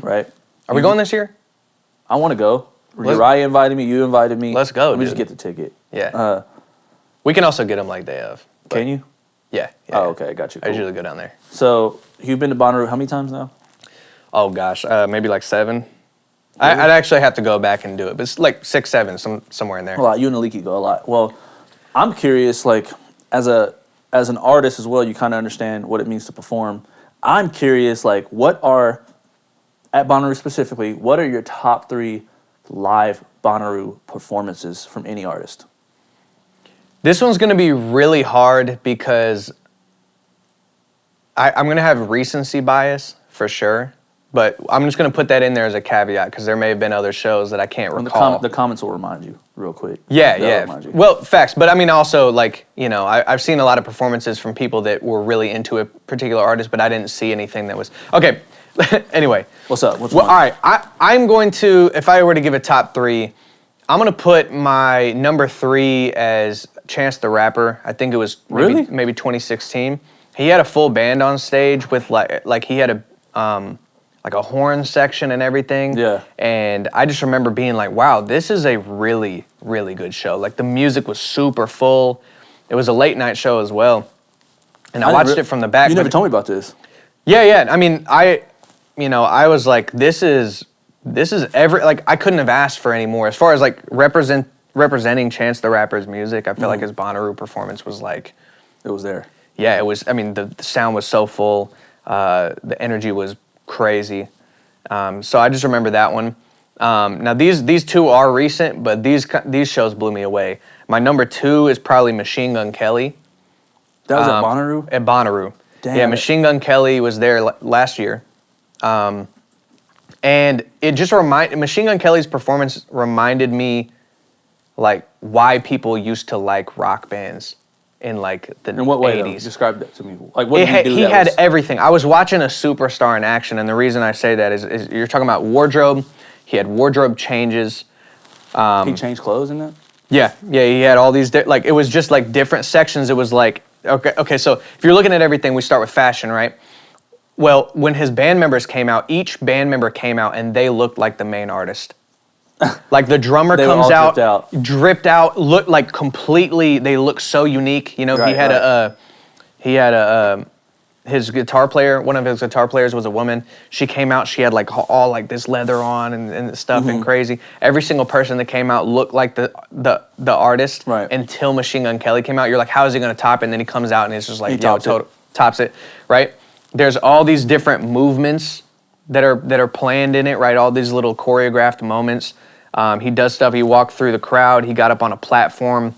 right? Are we going this year? I want to go. Uriah invited me. You invited me. Let's go, Let me dude. just get the ticket. Yeah. We can also get them like day of. Can you? Yeah. Oh, okay. I got you. I Cool. usually go down there. So you've been to Bonnaroo how many times now? Oh, gosh. Maybe like 7. Really? I'd actually have to go back and do it, but it's like 6, 7, somewhere in there. A lot. You and Aliki go a lot. Well, I'm curious, like, as an artist as well, you kind of understand what it means to perform. I'm curious, like, at Bonnaroo specifically, what are your top 3 live Bonnaroo performances from any artist? This one's going to be really hard because I'm going to have recency bias for sure, but I'm just going to put that in there as a caveat because there may have been other shows that I can't recall. The comments will remind you real quick. Yeah. Well, facts. But I mean, also, like, you know, I've seen a lot of performances from people that were really into a particular artist, but I didn't see anything that was... Okay, anyway. What's up? All right, I'm going to, if I were to give a top 3, I'm going to put my number 3 as Chance the Rapper. I think it was maybe 2016. He had a full band on stage with like he had a horn section and everything. Yeah. And I just remember being like, wow, this is a really, really good show. Like the music was super full. It was a late night show as well. And I watched it from the back. You never told me about this. Yeah. I mean, I was like, this is like I couldn't have asked for any more. As far as like representing Chance the Rapper's music, I feel like his Bonnaroo performance was like... It was there. Yeah, it was. I mean, the sound was so full. The energy was crazy. So I just remember that one. Now these 2 are recent, but these shows blew me away. My number 2 is probably Machine Gun Kelly. That was at Bonnaroo? At Bonnaroo. Damn. Yeah, Machine Gun Kelly was there last year. And it just Machine Gun Kelly's performance reminded me like why people used to like rock bands in like the 80s. In what way, though? Describe that to me. Like, what did he do? He had everything. I was watching a superstar in action, and the reason I say that is you're talking about wardrobe. He had wardrobe changes. He changed clothes in that? Yeah. He had all these like it was just like different sections. It was like okay. So if you're looking at everything, we start with fashion, right? Well, when his band members came out, each band member came out, and they looked like the main artist. Like the drummer comes out, dripped out, looked like completely. They look so unique. You know, he had his guitar player. One of his guitar players was a woman. She came out. She had like all like this leather on and stuff and crazy. Every single person that came out looked like the artist. Right. Until Machine Gun Kelly came out, you're like, how is he going to top it? And then he comes out and it's just like, tops it. Right. There's all these different movements that are planned in it. Right. All these little choreographed moments. He does stuff. He walked through the crowd. He got up on a platform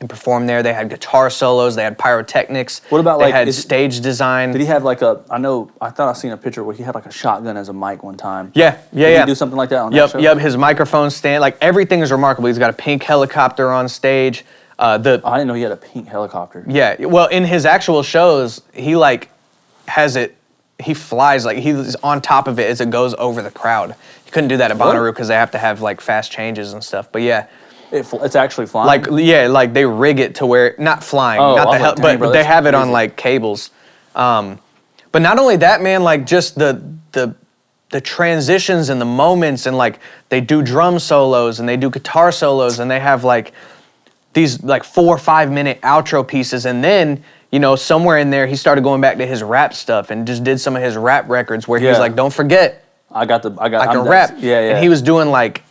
and performed there. They had guitar solos. They had pyrotechnics. What about they had stage design? Did he have like I thought I seen a picture where he had like a shotgun as a mic one time. Yeah. Did he do something like that on that show? Yep. His microphone stand, like everything is remarkable. He's got a pink helicopter on stage. I didn't know he had a pink helicopter. Yeah. Well, in his actual shows, he like has it. He flies like he's on top of it as it goes over the crowd. You couldn't do that at Bonnaroo because they have to have like fast changes and stuff. But yeah, it's actually flying. Like they rig it to where not flying, but they have it on like cables. But not only that, man, like just the transitions and the moments and like they do drum solos and they do guitar solos and they have like these like 4 or 5 minute outro pieces and then. You know, somewhere in there, he started going back to his rap stuff and just did some of his rap records where he's like, don't forget, I can rap. Yeah. And he was doing like,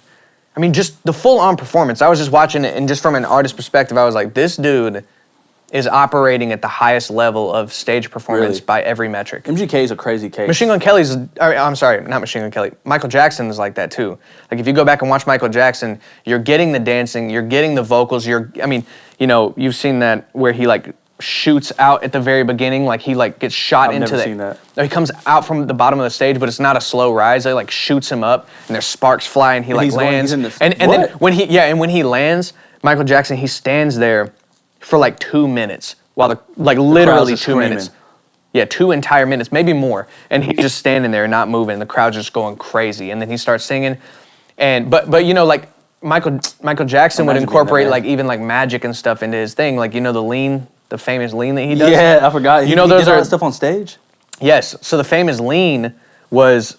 I mean, just the full-on performance. I was just watching it, and just from an artist perspective, I was like, this dude is operating at the highest level of stage performance by every metric. MGK is a crazy case. Machine Gun Kelly's, I'm sorry, not Machine Gun Kelly. Michael Jackson is like that too. Like if you go back and watch Michael Jackson, you're getting the dancing, you're getting the vocals, you've seen that where he like, shoots out at the very beginning, like he like gets shot into the. Seen that. No, he comes out from the bottom of the stage, but it's not a slow rise. It like shoots him up, and there's sparks fly, and he like lands. And then when he lands, Michael Jackson, he stands there for like 2 minutes while literally 2 minutes. Yeah, 2 entire minutes, maybe more, and he's just standing there, not moving. The crowd's just going crazy, and then he starts singing, but you know like. Michael Jackson would incorporate like even like magic and stuff into his thing, like the famous lean that he does. Yeah, I forgot. You know, those did all that stuff on stage? Yes. So the famous lean was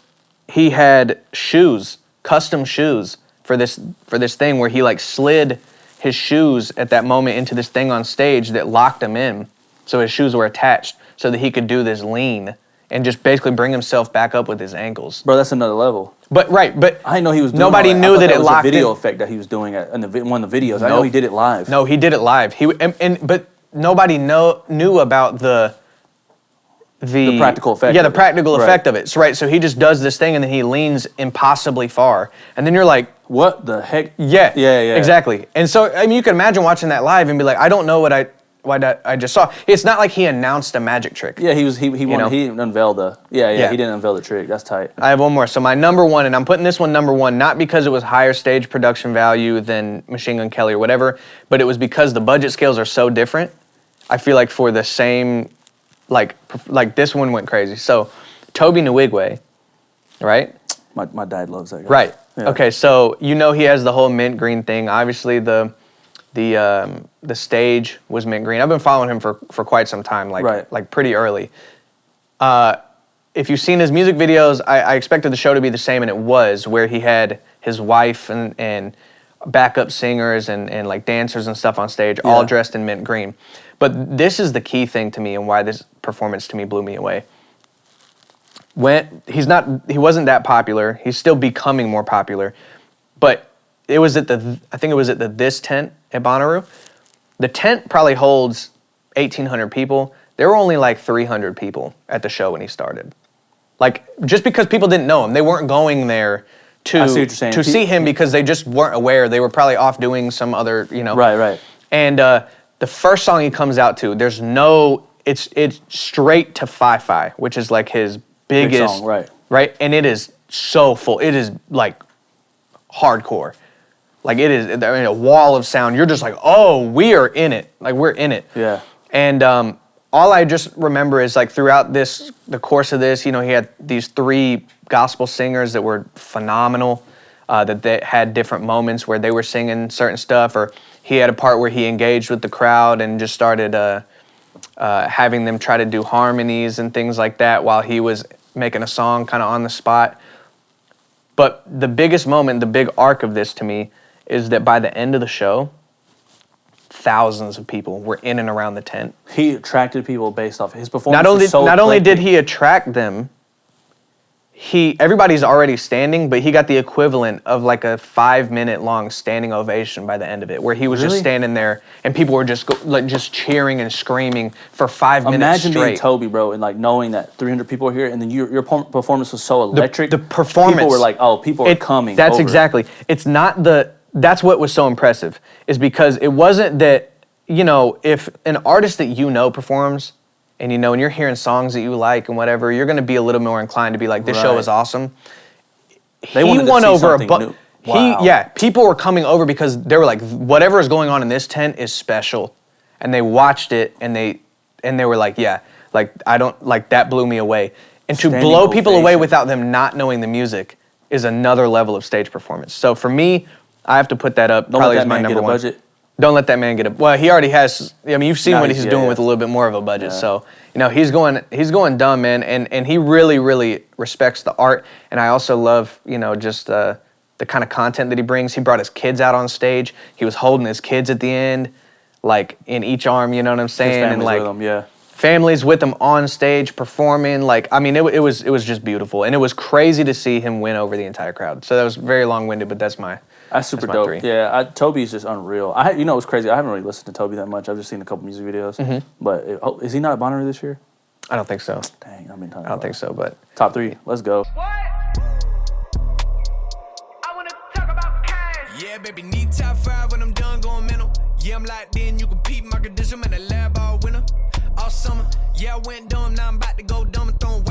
he had shoes, custom shoes for this thing where he like slid his shoes at that moment into this thing on stage that locked him in. So his shoes were attached so that he could do this lean and just basically bring himself back up with his ankles. Bro, that's another level. But I didn't know he was doing nobody knew that it was locked a video in. effect that he was doing in one of the videos. I know he did it live. No, he did it live. But nobody knew about the practical effect. Yeah, the practical effect of it. So he just does this thing and then he leans impossibly far. And then you're like, what the heck? Yeah. Yeah. Exactly. And so, I mean, you can imagine watching that live and be like, I don't know what I just saw. It's not like he announced a magic trick. Yeah, he didn't unveil the he didn't unveil the trick. That's tight. I have one more. So my number one, and I'm putting this one number one, not because it was higher stage production value than Machine Gun Kelly or whatever, but it was because the budget scales are so different. I feel like for the same, like this one went crazy. So Toby Nwigwe, right? My dad loves that guy. Right. Yeah. Okay, so you know he has the whole mint green thing. Obviously the stage was mint green. I've been following him for quite some time, like pretty early. If you've seen his music videos, I expected the show to be the same, and it was, where he had his wife and backup singers and like dancers and stuff on stage, all dressed in mint green. But this is the key thing to me and why this performance to me blew me away. He wasn't that popular. He's still becoming more popular, but it was I think it was at the This tent at Bonnaroo. The tent probably holds 1,800 people. There were only like 300 people at the show when he started. Like, just because people didn't know him, they weren't going there to see him because they just weren't aware. They were probably off doing some other, Right. And the first song he comes out to, it's straight to Fi-Fi, which is like his biggest song, right? Right, and it is so full. It is like hardcore. Like it is, a wall of sound. You're just like, oh, we are in it. Like we're in it. Yeah. And all I just remember is like throughout the course of this, he had these 3 gospel singers that were phenomenal, that they had different moments where they were singing certain stuff, or he had a part where he engaged with the crowd and just started having them try to do harmonies and things like that while he was making a song kind of on the spot. But the biggest moment, the big arc of this to me, is that by the end of the show, thousands of people were in and around the tent. He attracted people based off his performance. Not only did he attract them, everybody's already standing, but he got the equivalent of like a 5-minute long standing ovation by the end of it, where he was just standing there and people were just cheering and screaming for 5 minutes Imagine straight. being Toby, bro, and like knowing that 300 people are here, and then your performance was so electric. The performance, people were like, oh, people are coming. That's exactly. It's not that's what was so impressive, is because it wasn't that, if an artist that performs, and and you're hearing songs that you like and whatever, you're going to be a little more inclined to be like, this show is awesome. They wanted to see something new. Wow. People were coming over because they were like, whatever is going on in this tent is special, and they watched it and they were like, that blew me away. And to blow people away without them not knowing the music is another level of stage performance. So for me, I have to put that up. Don't probably let as that my man number get a one. budget. Don't let that man get a. Well, he already has. I mean, you've seen what he's doing with a little bit more of a budget. Yeah. So he's going dumb, man, and he really, really respects the art. And I also love just the kind of content that he brings. He brought his kids out on stage. He was holding his kids at the end, like in each arm. You know what I'm saying? His and like with him, yeah. families with him on stage performing. Like, I mean, it was just beautiful, and it was crazy to see him win over the entire crowd. So that was very long-winded, but that's super my dope. 3. Yeah, Toby's just unreal. What's crazy? I haven't really listened to Toby that much. I've just seen a couple music videos. Mm-hmm. But is he not at Bonnaroo this year? I don't think so. Dang, I don't think so. But top 3, let's go. Yeah, baby, need top 5 when I'm done going mental. Yeah, I'm locked in, you can peep my condition, man, the lab all winter. All summer, yeah, I went dumb, now I'm about to go dumb and throwing